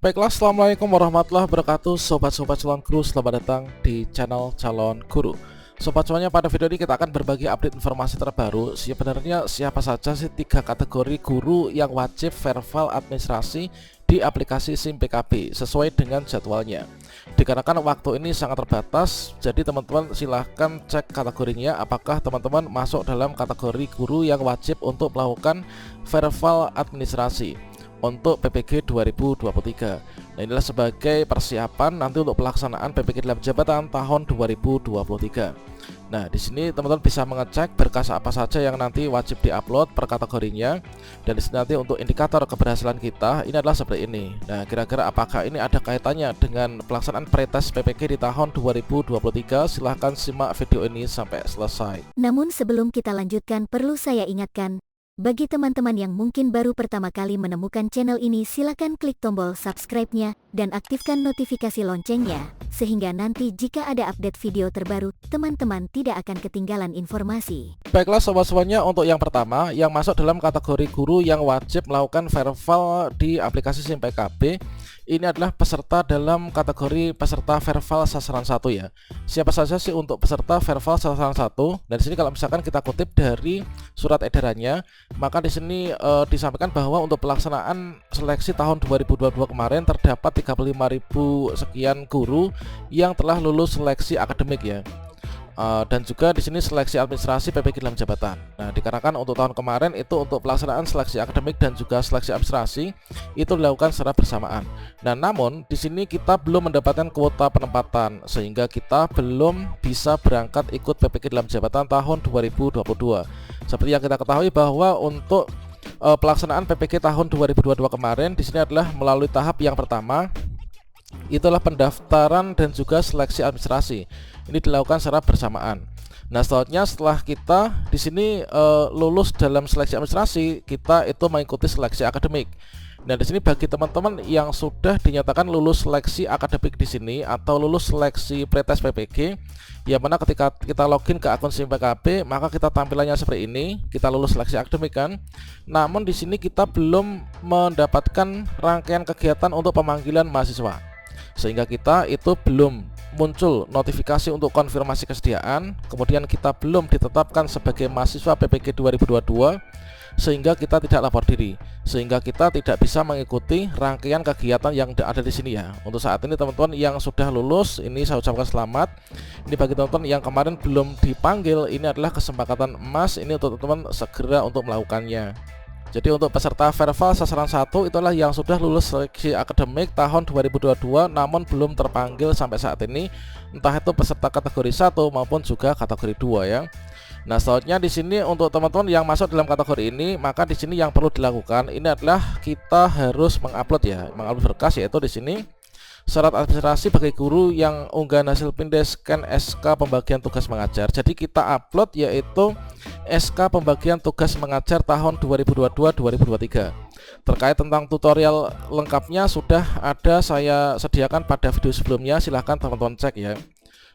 Baiklah, assalamualaikum warahmatullahi wabarakatuh. Sobat-sobat calon guru, selamat datang di channel calon guru. Sobat semuanya, pada video ini kita akan berbagi update informasi terbaru. Sebenarnya siapa saja sih 3 kategori guru yang wajib verval administrasi di aplikasi SIM PKB sesuai dengan jadwalnya. Dikarenakan waktu ini sangat terbatas, jadi teman-teman silahkan cek kategorinya apakah teman-teman masuk dalam kategori guru yang wajib untuk melakukan verval administrasi untuk PPG 2023. Nah, inilah sebagai persiapan nanti untuk pelaksanaan PPG dalam jabatan tahun 2023. Nah, di sini teman-teman bisa mengecek berkas apa saja yang nanti wajib diupload per kategorinya. Dan di sini nanti untuk indikator keberhasilan kita ini adalah seperti ini. Nah, kira-kira apakah ini ada kaitannya dengan pelaksanaan pretest PPG di tahun 2023? Silahkan simak video ini sampai selesai. Namun sebelum kita lanjutkan, perlu saya ingatkan, bagi teman-teman yang mungkin baru pertama kali menemukan channel ini, silakan klik tombol subscribe-nya dan aktifkan notifikasi loncengnya, sehingga nanti jika ada update video terbaru, teman-teman tidak akan ketinggalan informasi. Baiklah sobat semuanya, untuk yang pertama yang masuk dalam kategori guru yang wajib melakukan verval di aplikasi SIM PKB, ini adalah peserta dalam kategori peserta verval sasaran 1 ya. Siapa saja sih untuk peserta verval sasaran 1? Dan di sini kalau misalkan kita kutip dari surat edarannya, maka di sini disampaikan bahwa untuk pelaksanaan seleksi tahun 2022 kemarin terdapat 35.000 sekian guru yang telah lulus seleksi akademik ya. Dan juga di sini seleksi administrasi PPG dalam jabatan. Nah, dikarenakan untuk tahun kemarin itu untuk pelaksanaan seleksi akademik dan juga seleksi administrasi itu dilakukan secara bersamaan. Nah, namun di sini kita belum mendapatkan kuota penempatan sehingga kita belum bisa berangkat ikut PPG dalam jabatan tahun 2022. Seperti yang kita ketahui bahwa untuk pelaksanaan PPG tahun 2022 kemarin di sini adalah melalui tahap yang pertama, itulah pendaftaran dan juga seleksi administrasi. Ini dilakukan secara bersamaan. Nah, selanjutnya setelah kita di sini lulus dalam seleksi administrasi, kita itu mengikuti seleksi akademik. Nah, di sini bagi teman-teman yang sudah dinyatakan lulus seleksi akademik di sini atau lulus seleksi pretest PPG, yang mana ketika kita login ke akun SIM PKB, maka kita tampilannya seperti ini, kita lulus seleksi akademik kan. Namun di sini kita belum mendapatkan rangkaian kegiatan untuk pemanggilan mahasiswa, sehingga kita itu belum muncul notifikasi untuk konfirmasi kesediaan, kemudian kita belum ditetapkan sebagai mahasiswa PPG 2022, sehingga kita tidak lapor diri, sehingga kita tidak bisa mengikuti rangkaian kegiatan yang ada di sini ya. Untuk saat ini teman-teman yang sudah lulus, ini saya ucapkan selamat. Ini bagi teman-teman yang kemarin belum dipanggil, ini adalah kesempatan emas ini untuk teman-teman segera untuk melakukannya. Jadi untuk peserta verval sasaran 1 itulah yang sudah lulus seleksi akademik tahun 2022 namun belum terpanggil sampai saat ini, entah itu peserta kategori 1 maupun juga kategori 2 ya. Nah, selanjutnya di sini untuk teman-teman yang masuk dalam kategori ini, maka di sini yang perlu dilakukan ini adalah kita harus mengupload ya, mengupload berkas, yaitu di sini syarat administrasi bagi guru yang unggahan hasil pindai scan SK pembagian tugas mengajar. Jadi kita upload yaitu SK pembagian tugas mengajar tahun 2022-2023. Terkait tentang tutorial lengkapnya sudah ada saya sediakan pada video sebelumnya, silahkan teman-teman cek ya.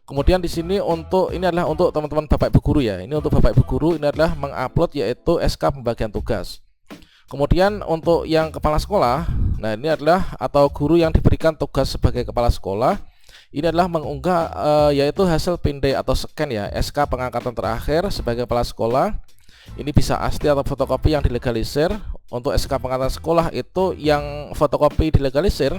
Kemudian di sini untuk ini adalah untuk teman-teman Bapak Ibu guru ya. Ini untuk Bapak Ibu guru ini adalah mengupload yaitu SK pembagian tugas. Kemudian untuk yang kepala sekolah, nah ini adalah atau guru yang diberikan tugas sebagai kepala sekolah, ini adalah mengunggah yaitu hasil pindai atau scan ya, SK pengangkatan terakhir sebagai kepala sekolah. Ini bisa asli atau fotokopi yang dilegalisir. Untuk SK pengangkatan sekolah itu yang fotokopi dilegalisir,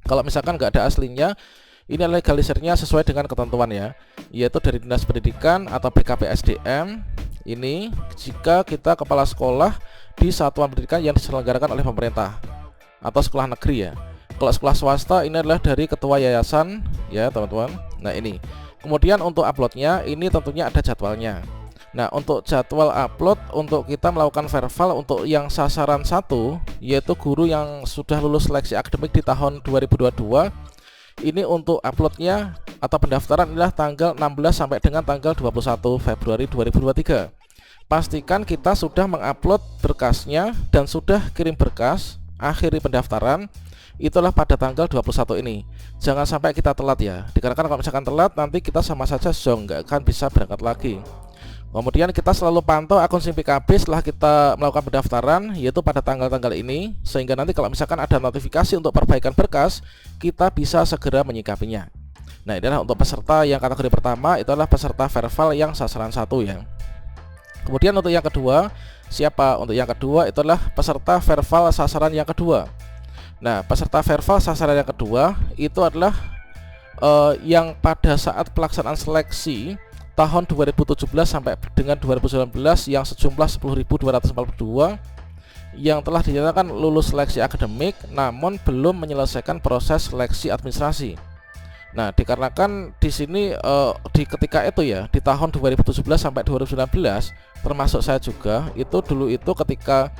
kalau misalkan nggak ada aslinya, ini legalisirnya sesuai dengan ketentuan ya, yaitu dari Dinas Pendidikan atau BKPSDM. Ini jika kita kepala sekolah di satuan pendidikan yang diselenggarakan oleh pemerintah atau sekolah negeri ya. Kalau sekolah swasta ini adalah dari ketua yayasan ya teman-teman. Nah, ini kemudian untuk uploadnya ini tentunya ada jadwalnya. Nah, untuk jadwal upload untuk kita melakukan verval untuk yang sasaran 1 yaitu guru yang sudah lulus seleksi akademik di tahun 2022, ini untuk uploadnya atau pendaftaran adalah tanggal 16 sampai dengan tanggal 21 Februari 2023. Pastikan kita sudah mengupload berkasnya dan sudah kirim berkas, akhiri pendaftaran itulah pada tanggal 21 ini. Jangan sampai kita telat ya, dikarenakan kalau misalkan telat nanti kita sama saja zonk, nggak akan bisa berangkat lagi. Kemudian kita selalu pantau akun SIM PKB setelah kita melakukan pendaftaran, yaitu pada tanggal-tanggal ini, sehingga nanti kalau misalkan ada notifikasi untuk perbaikan berkas, kita bisa segera menyikapinya. Nah, ini adalah untuk peserta yang kategori pertama, itu adalah peserta Verval yang sasaran 1 ya. Kemudian untuk yang kedua, siapa? Untuk yang kedua itu adalah peserta Verval sasaran yang kedua. Nah, peserta Verval sasaran yang kedua itu adalah yang pada saat pelaksanaan seleksi tahun 2017 sampai dengan 2019 yang sejumlah 10.242 yang telah dinyatakan lulus seleksi akademik namun belum menyelesaikan proses seleksi administrasi. Nah, dikarenakan di sini di ketika itu ya, di tahun 2017 sampai 2019 termasuk saya juga, itu dulu itu ketika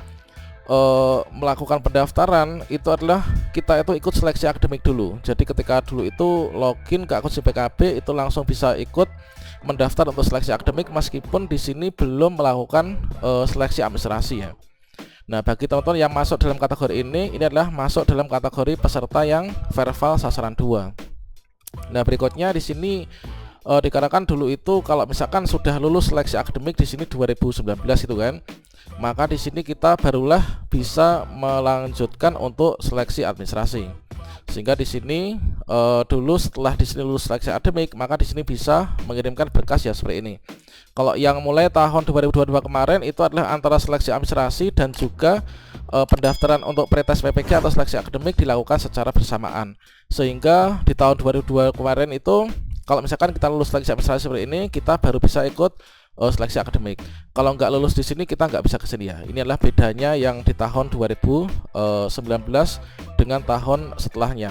melakukan pendaftaran itu adalah kita itu ikut seleksi akademik dulu. Jadi ketika dulu itu login ke akun SIM PKB itu langsung bisa ikut mendaftar untuk seleksi akademik meskipun di sini belum melakukan seleksi administrasi ya. Nah, bagi teman-teman yang masuk dalam kategori ini adalah masuk dalam kategori peserta yang Verval sasaran 2. Nah, berikutnya di sini dikarenakan dulu itu kalau misalkan sudah lulus seleksi akademik di sini 2019 itu kan, maka di sini kita barulah bisa melanjutkan untuk seleksi administrasi. Sehingga di sini dulu setelah di sini lulus seleksi akademik, maka di sini bisa mengirimkan berkas ya seperti ini. Kalau yang mulai tahun 2022 kemarin itu adalah antara seleksi administrasi dan juga pendaftaran untuk pretest PPG atau seleksi akademik dilakukan secara bersamaan. Sehingga di tahun 2022 kemarin itu kalau misalkan kita lulus seleksi administrasi seperti ini, kita baru bisa ikut seleksi akademik. Kalau nggak lulus di sini kita nggak bisa ke sini ya. Ini adalah bedanya yang di tahun 2019 dengan tahun setelahnya.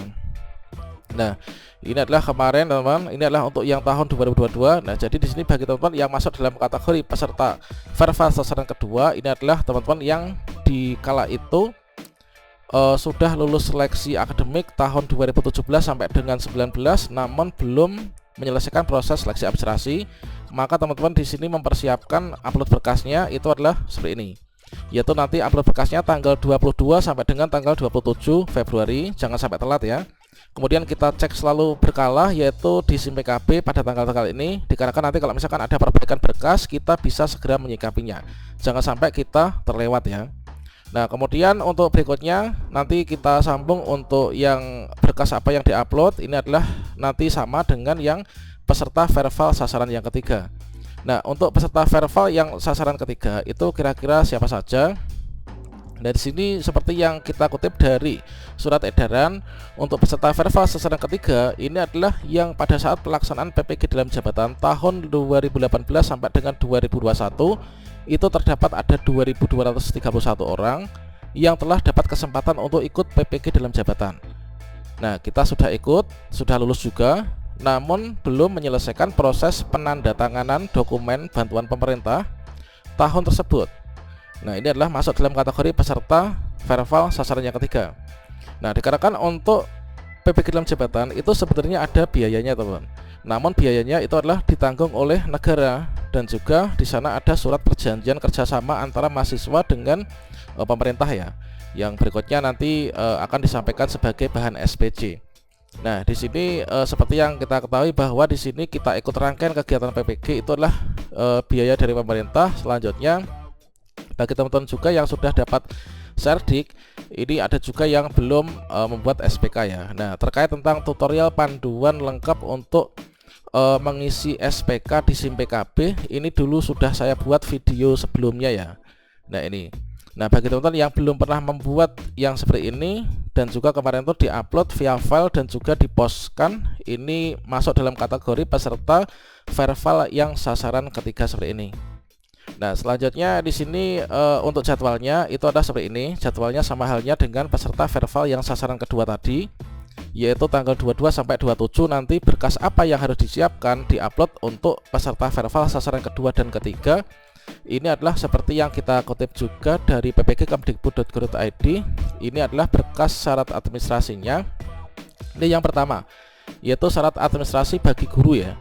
Nah, ini adalah kemarin teman-teman, ini adalah untuk yang tahun 2022. Nah, jadi di sini bagi teman-teman yang masuk dalam kategori peserta Verval sasaran kedua, ini adalah teman-teman yang di kala itu sudah lulus seleksi akademik tahun 2017 sampai dengan 19 namun belum menyelesaikan proses seleksi administrasi. Maka teman-teman di sini mempersiapkan upload berkasnya itu adalah seperti ini. Yaitu nanti upload berkasnya tanggal 22 sampai dengan tanggal 27 Februari, jangan sampai telat ya. Kemudian kita cek selalu berkala yaitu di SIM PKB pada tanggal-tanggal ini, dikarenakan nanti kalau misalkan ada perbaikan berkas kita bisa segera menyikapinya. Jangan sampai kita terlewat ya. Nah, kemudian untuk berikutnya nanti kita sambung untuk yang berkas apa yang diupload. Ini adalah nanti sama dengan yang peserta Verval sasaran yang ketiga. Nah, untuk peserta Verval yang sasaran ketiga itu kira-kira siapa saja? Nah, di sini seperti yang kita kutip dari surat edaran untuk peserta Verval sasaran ketiga ini adalah yang pada saat pelaksanaan PPG dalam jabatan tahun 2018 sampai dengan 2021 itu terdapat ada 2.231 orang yang telah dapat kesempatan untuk ikut PPG dalam jabatan. Nah, kita sudah ikut, sudah lulus juga, namun belum menyelesaikan proses penandatanganan dokumen bantuan pemerintah tahun tersebut. Nah, ini adalah masuk dalam kategori peserta Verval sasaran yang ketiga. Nah, dikarenakan untuk PPG dalam jabatan itu sebenarnya ada biayanya teman. Namun biayanya itu adalah ditanggung oleh negara dan juga di sana ada surat perjanjian kerjasama antara mahasiswa dengan pemerintah ya. Yang berikutnya nanti akan disampaikan sebagai bahan SPC. Nah, di sini seperti yang kita ketahui bahwa di sini kita ikut rangkaian kegiatan PPG itu adalah biaya dari pemerintah. Selanjutnya bagi teman-teman juga yang sudah dapat Serdik, ini ada juga yang belum membuat SPK ya. Nah, terkait tentang tutorial panduan lengkap untuk mengisi SPK di SIM PKB, ini dulu sudah saya buat video sebelumnya ya. Nah, ini. Nah, bagi teman-teman yang belum pernah membuat yang seperti ini dan juga kemarin itu diupload via file dan juga dipostkan, ini masuk dalam kategori peserta Verval yang sasaran ketiga seperti ini. Nah, selanjutnya di sini untuk jadwalnya itu ada seperti ini. Jadwalnya sama halnya dengan peserta Verval yang sasaran kedua tadi, yaitu tanggal 22 sampai 27 nanti berkas apa yang harus disiapkan diupload untuk peserta Verval sasaran kedua dan ketiga. Ini adalah seperti yang kita kutip juga dari ppg.kemdikbud.go.id. Ini adalah berkas syarat administrasinya. Ini yang pertama, yaitu syarat administrasi bagi guru ya.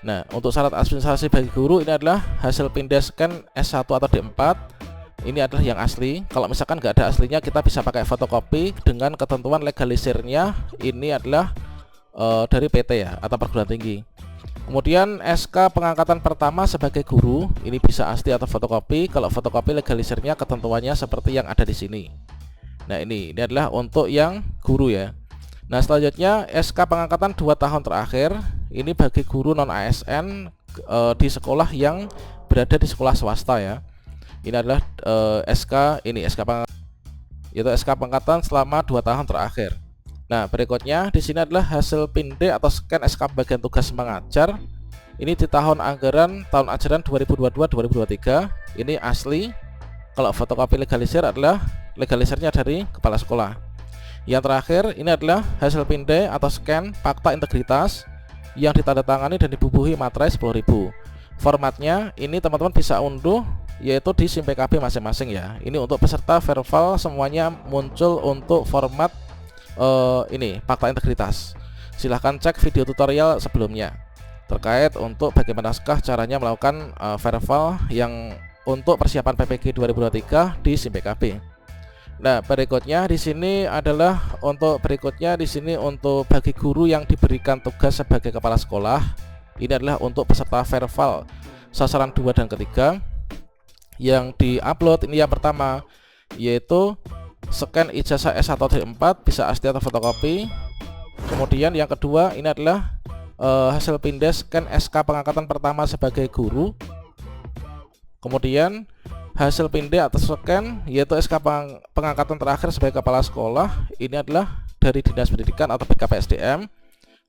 Nah, untuk syarat administrasi bagi guru ini adalah hasil pindah scan S1 atau D4. Ini adalah yang asli. Kalau misalkan nggak ada aslinya, kita bisa pakai fotokopi dengan ketentuan legalisirnya. Ini adalah dari PT ya atau perguruan tinggi. Kemudian SK pengangkatan pertama sebagai guru, ini bisa asli atau fotokopi. Kalau fotokopi legalisirnya ketentuannya seperti yang ada di sini. Nah, ini adalah untuk yang guru ya. Nah, selanjutnya SK pengangkatan 2 tahun terakhir, ini bagi guru non ASN di sekolah yang berada di sekolah swasta ya. Ini adalah SK pengangkatan, yaitu SK pengangkatan selama 2 tahun terakhir. Nah, berikutnya di sini adalah hasil pinde atau scan SK bagian tugas mengajar. Ini di tahun anggaran tahun ajaran 2022-2023. Ini asli. Kalau fotokopi legalisir adalah legalisirnya dari kepala sekolah. Yang terakhir ini adalah hasil pinde atau scan fakta integritas yang ditandatangani dan dibubuhi materai 10.000. Formatnya ini teman-teman bisa unduh yaitu di SIM PKB masing-masing ya. Ini untuk peserta verbal semuanya muncul untuk format ini fakta integritas. Silahkan cek video tutorial sebelumnya terkait untuk bagaimanakah caranya melakukan verbal yang untuk persiapan PPG 2023 di SIM PKB. Nah, berikutnya di sini adalah untuk bagi guru yang diberikan tugas sebagai kepala sekolah. Ini adalah untuk peserta verbal sasaran 2 dan ketiga yang diupload. Ini yang pertama yaitu scan ijazah S1 atau D4 bisa asli atau fotokopi. Kemudian yang kedua ini adalah hasil pinde scan SK pengangkatan pertama sebagai guru. Kemudian hasil pinde atau scan yaitu SK pengangkatan terakhir sebagai kepala sekolah. Ini adalah dari Dinas Pendidikan atau BKPSDM.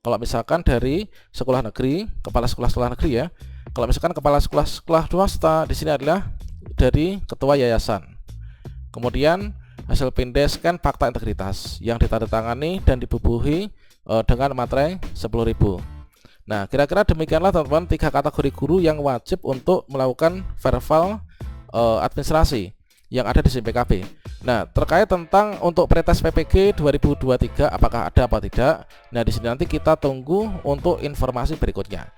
Kalau misalkan dari sekolah negeri, kepala sekolah negeri ya. Kalau misalkan kepala sekolah swasta, di sini adalah dari ketua yayasan. Kemudian hasil pinde scan fakta integritas yang ditandatangani dan dibubuhi dengan materai 10.000. Nah, kira-kira demikianlah teman-teman 3 kategori guru yang wajib untuk melakukan verbal administrasi yang ada di SIM PKB. Nah, terkait tentang untuk pretest PPG 2023 apakah ada apa tidak? Nah, di sini nanti kita tunggu untuk informasi berikutnya.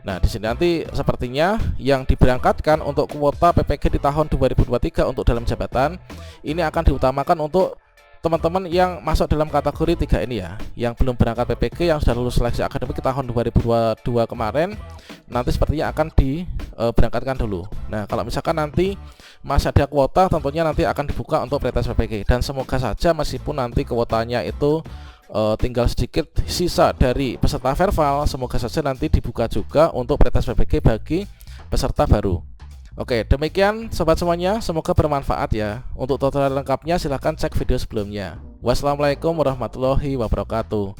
Nah, di sini nanti sepertinya yang diberangkatkan untuk kuota PPG di tahun 2023 untuk dalam jabatan ini akan diutamakan untuk teman-teman yang masuk dalam kategori 3 ini ya, yang belum berangkat PPG yang sudah lulus seleksi akademik di tahun 2022 kemarin, nanti sepertinya akan diberangkatkan dulu. Nah, kalau misalkan nanti masih ada kuota, tentunya nanti akan dibuka untuk pretest PPG, dan semoga saja meskipun nanti kuotanya itu tinggal sedikit sisa dari peserta verbal, semoga saja nanti dibuka juga untuk pretest PPG bagi peserta baru. Oke, demikian sobat semuanya, semoga bermanfaat ya. Untuk tutorial lengkapnya silahkan cek video sebelumnya. Wassalamualaikum warahmatullahi wabarakatuh.